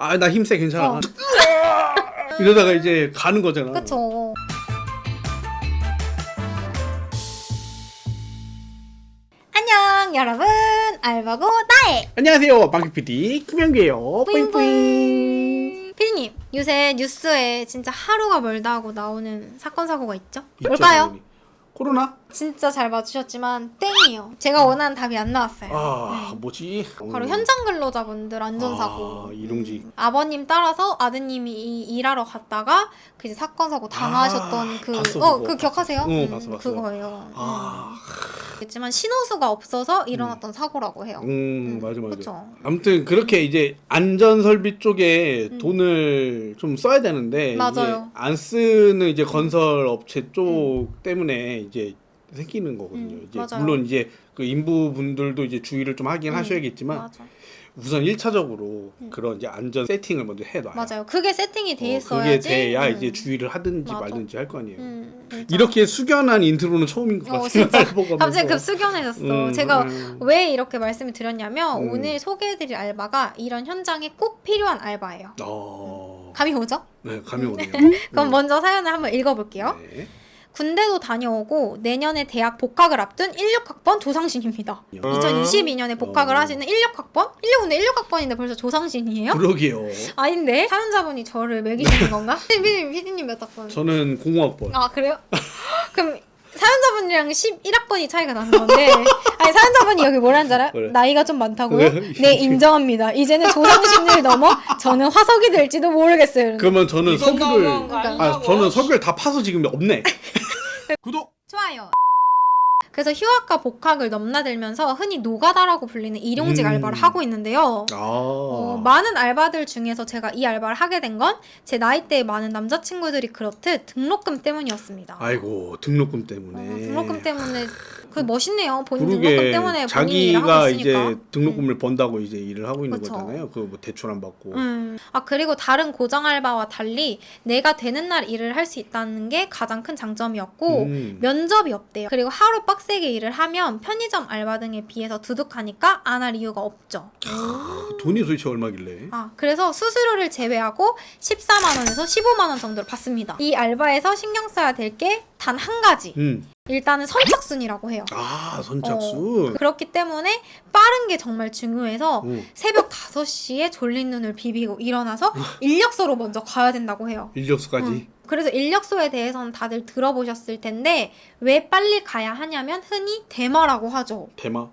아 나 힘세 괜찮아. 이러다가 이제 가는 거잖아. 그쵸. 안녕 여러분, 알바고 나의 안녕하세요, 방귀 PD 금연기예요. 뿌잉뿌잉. 피디님, 요새 뉴스에 진짜 하루가 멀다 하고 나오는 사건 사고가 있죠? 있죠, 뭘까요? 당연히. 코로나? 진짜 잘 맞추셨지만 땡이요. 제가 원하는 답이 안 나왔어요. 뭐지? 바로 현장 근로자분들 안전사고. 일용직. 아버님 따라서 아드님이 일하러 갔다가 그 이제 사건 사고 당하셨던 봤어, 그거. 그 기억하세요? 봤어. 그거예요. 그렇지만 신호수가 없어서 일어났던 사고라고 해요. 맞아. 그쵸? 아무튼 그렇게 이제 안전설비 쪽에 돈을 좀 써야 되는데 맞아요. 이제 안 쓰는 이제 건설 업체 쪽 때문에 이제 생기는 거거든요. 이제 맞아요. 물론 이제 그 인부분들도 이제 주의를 좀 하긴 하셔야겠지만 맞아. 우선 1차적으로 그런 이제 안전 세팅을 먼저 해놔요. 맞아요. 그게 세팅이 돼 그게 있어야지. 돼야 이제 주의를 하든지 맞아. 말든지 할 거 아니에요. 진짜. 이렇게 숙연한 인트로는 처음인 것 같아요. 진짜 보면서. 갑자기 숙연해졌어. 제가 왜 이렇게 말씀을 드렸냐면 오늘 소개해드릴 알바가 이런 현장에 꼭 필요한 알바예요. 감이 오죠? 네, 감이 오네요. 그럼 먼저 사연을 한번 읽어볼게요. 네. 군대도 다녀오고 내년에 대학 복학을 앞둔 16학번 조상신입니다. 2022년에 복학을 하시는 16학번? 16인데 16학번인데 벌써 조상신이에요? 그러게요. 아닌데? 사연자분이 저를 매기시는 건가? 피디님 몇 학번? 저는 0학번. 아 그래요? 그럼 사연자분이랑 11학번이 차이가 나는 건데 아니 사연자분이 여기 뭐라는 줄 알아요? 그래. 나이가 좀 많다고요? 그래? 네 인정합니다. 이제는 조상신을 넘어 저는 화석이 될지도 모르겠어요. 그러면 저는 석유를 그러니까. 저는 석유를 다 파서 지금 없네. 구독. 좋아요. 그래서 휴학과 복학을 넘나들면서 흔히 노가다라고 불리는 일용직 알바를 하고 있는데요. 많은 알바들 중에서 제가 이 알바를 하게 된 건 제 나이대의 많은 남자친구들이 그렇듯 등록금 때문이었습니다. 아이고 등록금 때문에. 등록금 때문에 그 멋있네요. 본인 그러게, 등록금 때문에 본인이 일을 자기가 하고 있으니까. 이제 등록금을 번다고 이제 일을 하고 있는 그쵸. 거잖아요. 그 뭐 대출 안 받고. 아 그리고 다른 고정 알바와 달리 내가 되는 날 일을 할 수 있다는 게 가장 큰 장점이었고 면접이 없대요. 그리고 하루 빡세게 일을 하면 편의점 알바 등에 비해서 두둑하니까 안 할 이유가 없죠. 돈이 도대체 얼마길래? 그래서 수수료를 제외하고 14만 원에서 15만 원 정도를 받습니다. 이 알바에서 신경 써야 될 게 단 한 가지. 일단은 선착순이라고 해요. 선착순. 그렇기 때문에 빠른 게 정말 중요해서 새벽 5시에 졸린 눈을 비비고 일어나서 인력소로 먼저 가야 된다고 해요. 인력수까지. 그래서 인력소에 대해서는 다들 들어보셨을 텐데 왜 빨리 가야 하냐면 흔히 대마라고 하죠. 대마?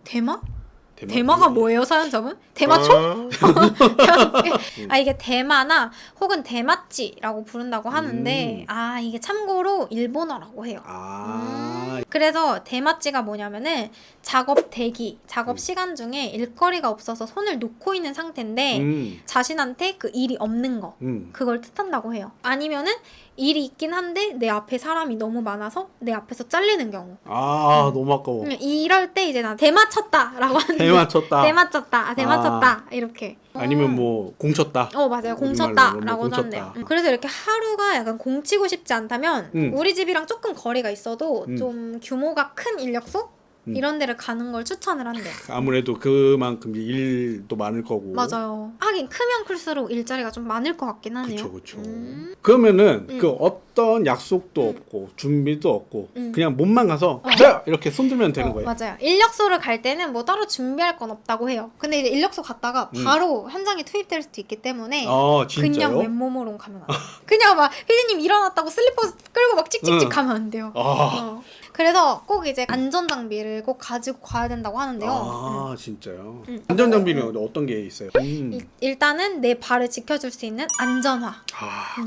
대마가 뭐예요, 사연자분? 대마초? 이게 대마나 혹은 대마찌라고 부른다고 하는데 이게 참고로 일본어라고 해요. 그래서 대마찌가 뭐냐면은 작업 대기, 작업 시간 중에 일거리가 없어서 손을 놓고 있는 상태인데 자신한테 그 일이 없는 거 그걸 뜻한다고 해요. 아니면은 일이 있긴 한데 내 앞에 사람이 너무 많아서 내 앞에서 잘리는 경우. 너무 아까워. 이럴 때 이제 나 대마쳤다 라고 하는데 대마쳤다 이렇게. 아니면 뭐 공쳤다. 맞아요. 공쳤다 라고도 한대요. 그래서 이렇게 하루가 약간 공치고 싶지 않다면 우리 집이랑 조금 거리가 있어도 좀 규모가 큰 인력소? 이런 데를 가는 걸 추천을 한대요. 아무래도 그만큼 일도 많을 거고. 맞아요. 하긴 크면 클수록 일자리가 좀 많을 것 같긴 하네요. 그쵸. 그러면은 그 어떤 약속도 없고 준비도 없고 그냥 몸만 가서 자! 이렇게 손들면 되는 거예요. 맞아요. 인력소를 갈 때는 뭐 따로 준비할 건 없다고 해요. 근데 이제 인력소 갔다가 바로 현장에 투입될 수도 있기 때문에 진짜요? 그냥 맨몸으로 가면 안 돼요. 그냥 막 피디님 일어났다고 슬리퍼 끌고 막 찍찍찍 가면 안 돼요. 그래서 꼭 이제 안전장비를 꼭 가지고 가야 된다고 하는데요. 진짜요? 안전장비는 어떤 게 있어요? 일단은 내 발을 지켜줄 수 있는 안전화.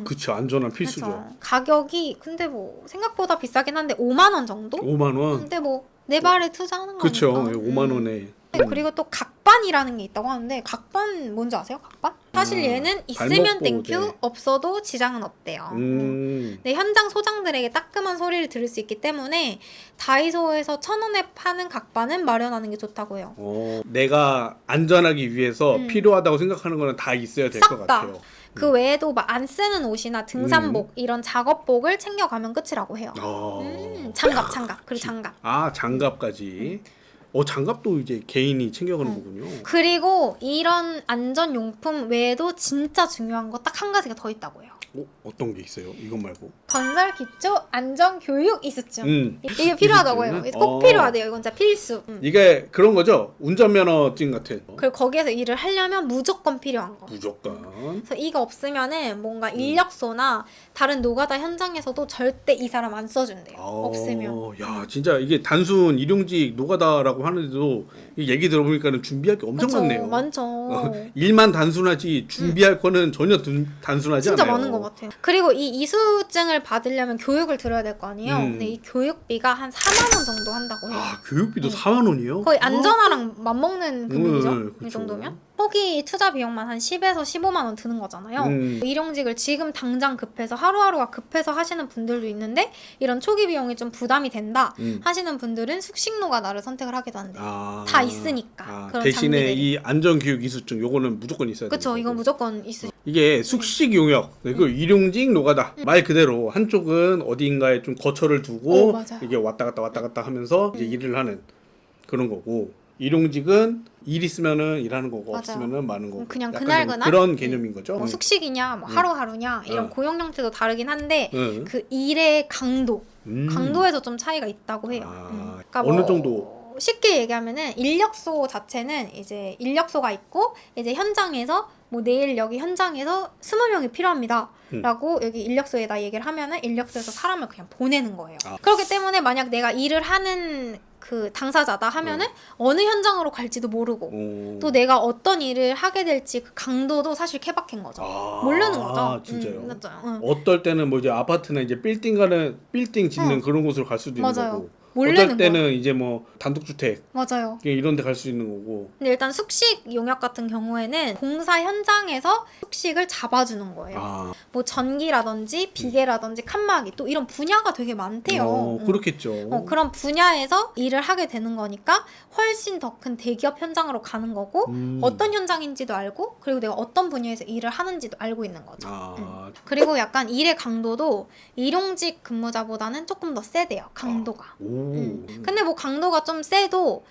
그쵸. 안전한 필수죠. 그쵸. 가격이 근데 뭐 생각보다 비싸긴 한데 5만 원 정도? 5만 원? 근데 뭐 내 발에 투자하는 거니까. 그쵸. 5만 원에. 그리고 또 각반이라는 게 있다고 하는데 각반 뭔지 아세요? 각반? 사실 얘는 있으면 땡큐, 없어도 지장은 없대요. 근데 현장 소장들에게 따끔한 소리를 들을 수 있기 때문에 다이소에서 1,000원에 파는 각반은 마련하는 게 좋다고 해요. 내가 안전하기 위해서 필요하다고 생각하는 거는 다 있어야 될 것 같아요. 그 외에도 막 안 쓰는 옷이나 등산복 이런 작업복을 챙겨가면 끝이라고 해요. 장갑 그리고 장갑. 장갑까지. 장갑도 이제 개인이 챙겨가는 거군요. 그리고 이런 안전용품 외에도 진짜 중요한 거 딱 한 가지가 더 있다고 해요. 어떤 게 있어요? 이것 말고. 건설 기초 안전 교육 이수증. 이게 필요하다고 해요. 꼭 필요하대요. 이건 진짜 필수. 이게 그런 거죠? 운전면허증 같은. 그리고 거기에서 일을 하려면 무조건 필요한 거. 무조건. 그래서 이거 없으면은 뭔가 인력소나 다른 노가다 현장에서도 절대 이 사람 안 써준대요. 없으면. 야, 진짜 이게 단순 일용직 노가다라고 하는데도 이 얘기 들어보니까는 준비할 게 엄청 그쵸, 많네요. 많죠. 일만 단순하지 준비할 거는 전혀 단순하지 진짜 않아요. 많은 것 같아요. 그리고 이 이수증을 받으려면 교육을 들어야 될 거 아니에요. 근데 이 교육비가 한 4만 원 정도 한다고 해요. 교육비도 4만 원이요? 거의 안전화랑 맞먹는 금액이죠. 그쵸. 이 정도면. 초기 투자 비용만 한 10에서 15만 원 드는 거잖아요. 일용직을 지금 당장 급해서 하루하루가 급해서 하시는 분들도 있는데 이런 초기 비용이 좀 부담이 된다 하시는 분들은 숙식 노가다를 선택을 하기도 한대요. 다 있으니까. 그런 대신에 장비들이. 이 안전교육 이수증 요거는 무조건 있어야 돼요. 그쵸. 이건 무조건 있으. 이게 숙식 용역 그리고 일용직 노가다 말 그대로 한쪽은 어디인가에 좀 거처를 두고 맞아요. 이게 왔다 갔다 하면서 이제 일을 하는 그런 거고 일용직은 일 있으면은 일하는 거고 맞아요. 없으면은 마는 거고 그냥 약간 그날 좀 그날 그런 개념인 거죠. 뭐 숙식이냐 뭐 하루하루냐 이런 고용 형태도 다르긴 한데 그 일의 강도에서 좀 차이가 있다고 해요. 그러니까 어느 정도? 쉽게 얘기하면은 인력소 자체는 이제 인력소가 있고 이제 현장에서 뭐 내일 여기 현장에서 20명이 필요합니다. 라고 여기 인력소에다 얘기를 하면은 인력소에서 사람을 그냥 보내는 거예요. 그렇기 때문에 만약 내가 일을 하는 그 당사자다 하면은 어느 현장으로 갈지도 모르고 또 내가 어떤 일을 하게 될지 그 강도도 사실 케바케인 거죠. 모르는 거죠. 진짜요? 맞아요. 어떨 때는 뭐 이제 아파트나 이제 빌딩 짓는 그런 곳으로 갈 수도 있는 맞아요. 거고. 모르는 어떨 때는 이제 뭐 단독주택 맞아요. 이런 데 갈 수 있는 거고. 근데 일단 숙식 용역 같은 경우에는 공사 현장에서 숙식을 잡아주는 거예요. 뭐 전기라든지 비계라든지 칸막이 또 이런 분야가 되게 많대요. 그렇겠죠. 그런 분야에서 일을 하게 되는 거니까 훨씬 더 큰 대기업 현장으로 가는 거고 어떤 현장인지도 알고 그리고 내가 어떤 분야에서 일을 하는지도 알고 있는 거죠. 그리고 약간 일의 강도도 일용직 근무자보다는 조금 더 세대요. 강도가. 근데 뭐 강도가 좀 세도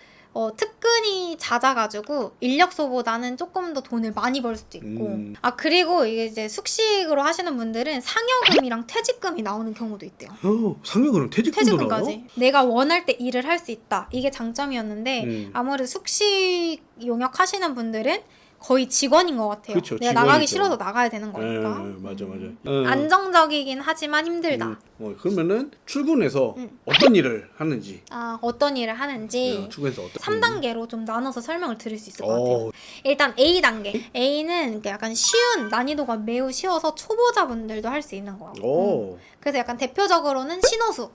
특근이 잦아가지고 인력소보다는 조금 더 돈을 많이 벌 수도 있고 그리고 이게 이제 숙식으로 하시는 분들은 상여금이랑 퇴직금이 나오는 경우도 있대요. 상여금은 퇴직금도 나와요? 퇴직금까지 내가 원할 때 일을 할 수 있다 이게 장점이었는데 아무래도 숙식 용역 하시는 분들은 거의 직원인 것 같아요. 그쵸, 내가 직원이죠. 나가기 싫어도 나가야 되는 거니까. 맞아. 안정적이긴 하지만 힘들다. 그러면은 출근해서 어떤 일을 하는지. 어떤 일을 하는지 출근해서 어떤 3단계로 좀 나눠서 설명을 드릴 수 있을 것 같아요. 일단 A단계. A는 약간 쉬운, 난이도가 매우 쉬워서 초보자분들도 할 수 있는 거예요. 그래서 약간 대표적으로는 신호수.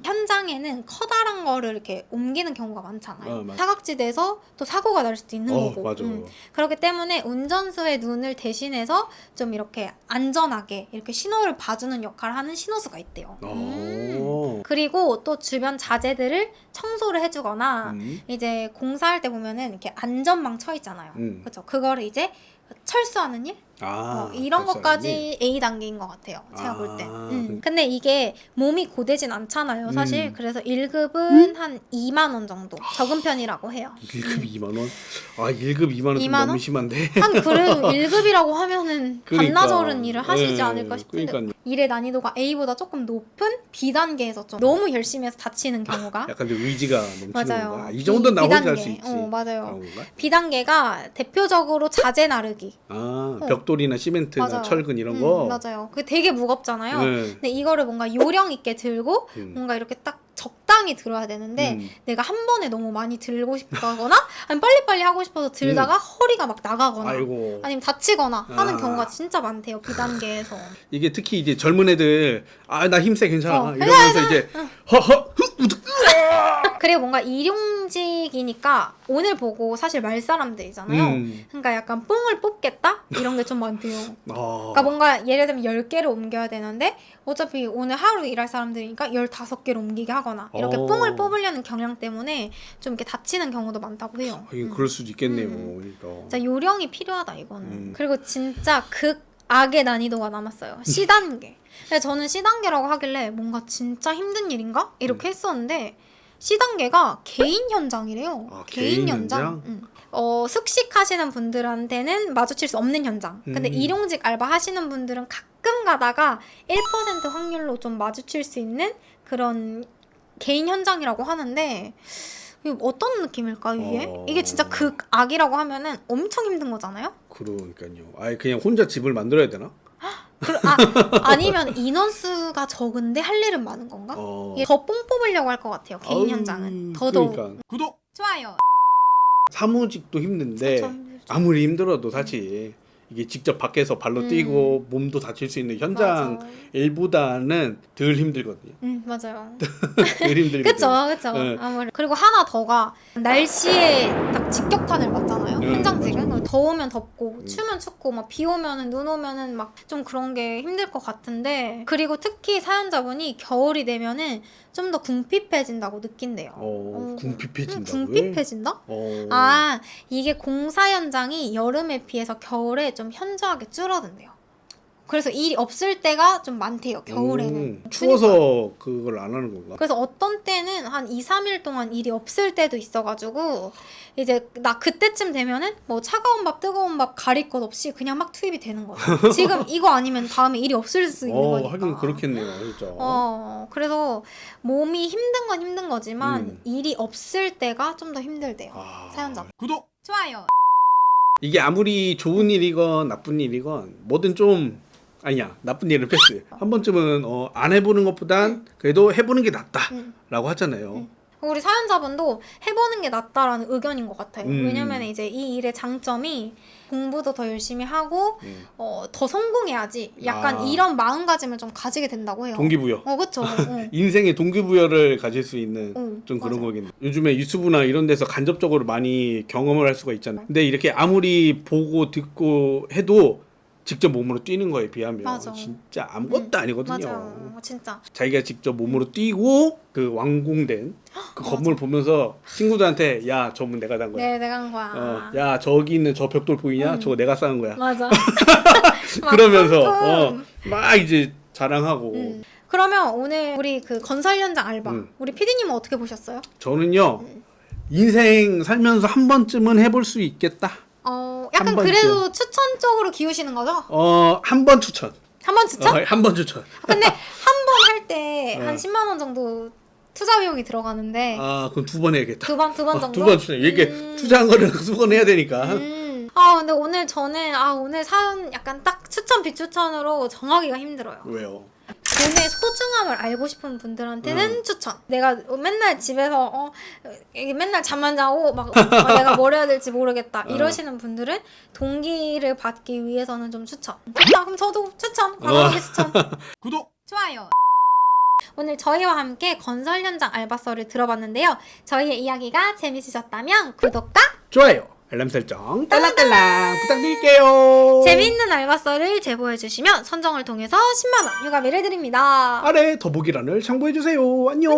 현장에는 커다란 거를 이렇게 옮기는 경우가 많잖아요. 맞아. 사각지대에서 또 사고가 날 수도 있는 거고. 맞아. 그렇기 때문에 운전수의 눈을 대신해서 좀 이렇게 안전하게 이렇게 신호를 봐주는 역할을 하는 신호수가 있대요. 그리고 또 주변 자재들을 청소를 해주거나 이제 공사할 때 보면은 이렇게 안전망 쳐 있잖아요. 그렇죠. 그거를 이제 철수하는 일? 이런 것까지 A 단계인 것 같아요. 제가 볼 때. 근데 이게 몸이 고되진 않잖아요, 사실. 그래서 1급은 한 2만 원 정도 적은 편이라고 해요. 1급 2만 원? 1급 2만 원 좀 너무 심한데. 한 그래도 1급이라고 하면은 반나절은 일을 하시지 않을까 싶은데 그러니까요. 일의 난이도가 A보다 조금 높은 B 단계에서 좀 너무 열심히 해서 다치는 경우가 약간 좀 의지가 넘치는 맞아요. 건가? 이 정도는 나 혼자 할 수 있지. 맞아요. 그런 건가? B 단계가 대표적으로 자재 나르기. 벽돌이나 시멘트나 맞아요. 철근 이런 거. 맞아요. 그게 되게 무겁잖아요. 근데 이거를 뭔가 요령 있게 들고 뭔가 이렇게 딱 적당히 들어야 되는데 내가 한 번에 너무 많이 들고 싶다거나 아니면 빨리빨리 하고 싶어서 들다가 허리가 막 나가거나 아니면 다치거나 하는 경우가 진짜 많대요. 비단계에서. 이게 특히 이제 젊은 애들 나 힘세 괜찮아 이러면서 이제 허허 그리고 뭔가 일용직이니까 오늘 보고 사실 말 사람들이잖아요. 그러니까 약간 뽕을 뽑겠다? 이런 게 좀 많대요. 그러니까 뭔가 예를 들면 10개를 옮겨야 되는데 어차피 오늘 하루 일할 사람들이니까 15개를 옮기게 하거나 이렇게 뽕을 뽑으려는 경향 때문에 좀 이렇게 다치는 경우도 많다고 해요. 그럴 수도 있겠네요. 그러니까. 진짜 요령이 필요하다 이거는. 그리고 진짜 극악의 난이도가 남았어요. C단계. 근데 저는 C단계라고 하길래 뭔가 진짜 힘든 일인가? 이렇게 했었는데 C단계가 개인 현장이래요. 아, 개인 현장? 숙식 하시는 분들한테는 마주칠 수 없는 현장. 근데 일용직 알바 하시는 분들은 가끔 가다가 1% 확률로 좀 마주칠 수 있는 그런 개인 현장이라고 하는데, 이게 어떤 느낌일까요, 이게? 이게 진짜 극악이라고 하면은 엄청 힘든 거잖아요? 그러니까요. 아예 그냥 혼자 집을 만들어야 되나? 아니면 인원수가 적은데 할 일은 많은 건가? 이게 더 뽕 뽑으려고 할 것 같아요, 개인 현장은. 더더욱. 그러니까. 구독! 좋아요. 사무직도 힘든데 그쵸, 힘들죠. 아무리 힘들어도 사실 이게 직접 밖에서 발로 뛰고 몸도 다칠 수 있는 현장 맞아. 일보다는 덜 힘들거든요. 맞아요. 덜 힘들거든요. 그쵸. 네. 아무래도. 그리고 하나 더가 날씨에 딱 직격탄을 맞잖아요. 현장직은. 맞아. 더우면 덥고, 추면 춥고, 막 비 오면은 눈 오면은 막 좀 그런 게 힘들 것 같은데. 그리고 특히 사연자분이 겨울이 되면은 좀 더 궁핍해진다고 느낀대요. 궁핍해진다고요? 궁핍해진다? 아, 이게 공사 현장이 여름에 비해서 겨울에 좀 현저하게 줄어든대요. 그래서 일이 없을 때가 좀 많대요, 겨울에는. 추워서 그걸 안 하는 건가? 그래서 어떤 때는 한 2, 3일 동안 일이 없을 때도 있어가지고 이제 나 그때쯤 되면은 뭐 차가운 밥, 뜨거운 밥 가릴 것 없이 그냥 막 투입이 되는 거죠. 지금 이거 아니면 다음에 일이 없을 수 있는 거니까. 하긴 그렇겠네요, 진짜. 그래서 몸이 힘든 건 힘든 거지만 일이 없을 때가 좀 더 힘들대요, 사연자. 구독! 좋아요. 이게 아무리 좋은 일이건 나쁜 일이건 뭐든 좀 아니야, 나쁜 일은 패스. 한 번쯤은 안 해보는 것보단 그래도 해보는 게 낫다라고 하잖아요. 우리 사연자분도 해보는 게 낫다라는 의견인 것 같아요. 왜냐면 이제 이 일의 장점이 공부도 더 열심히 하고 더 성공해야지. 약간 이런 마음가짐을 좀 가지게 된다고 해요. 동기부여. 그쵸. 인생의 동기부여를 가질 수 있는 좀 그런 맞아. 거겠네. 요즘에 유튜브나 이런 데서 간접적으로 많이 경험을 할 수가 있잖아요. 근데 이렇게 아무리 보고 듣고 해도 직접 몸으로 뛰는 거에 비하면 맞아. 진짜 아무것도 아니거든요. 맞아, 진짜. 자기가 직접 몸으로 뛰고 그 완공된 그 건물 보면서 친구들한테 야, 저 문 내가 단 거야. 네, 내가 한 거야. 야, 저기 있는 저 벽돌 보이냐? 저거 내가 쌓은 거야. 맞아. 그러면서 막 이제 자랑하고. 그러면 오늘 우리 그 건설 현장 알바 우리 PD님은 어떻게 보셨어요? 저는요 인생 살면서 한 번쯤은 해볼 수 있겠다. 약간 한 번쯤. 그래도 추천 쪽으로 기우시는 거죠? 한 번 추천. 한 번 추천? 한 번 추천. 근데 한 번 할 때 한 10만 원 정도 투자 비용이 들어가는데 그럼 두 번 해야겠다. 두 번 정도? 두 번 추천. 이게 투자한 거를 두 번 해야 되니까. 근데 오늘 저는 오늘 사연 약간 딱 추천 비추천으로 정하기가 힘들어요. 왜요? 돈의 소중함을 알고 싶은 분들한테는 추천. 내가 맨날 집에서 이게 맨날 잠만 자고 막 내가 뭘 해야 될지 모르겠다 이러시는 분들은 동기를 받기 위해서는 좀 추천. 좋다. 그럼 저도 추천. 과감하게 추천. 구독. 좋아요. 오늘 저희와 함께 건설 현장 알바서를 들어봤는데요. 저희의 이야기가 재밌으셨다면 구독과 좋아요. 알람 설정 딸랑딸랑 부탁드릴게요. 재미있는 알바서를 제보해주시면 선정을 통해서 10만 원 휴가비를 드립니다. 아래 더보기란을 참고해주세요. 안녕.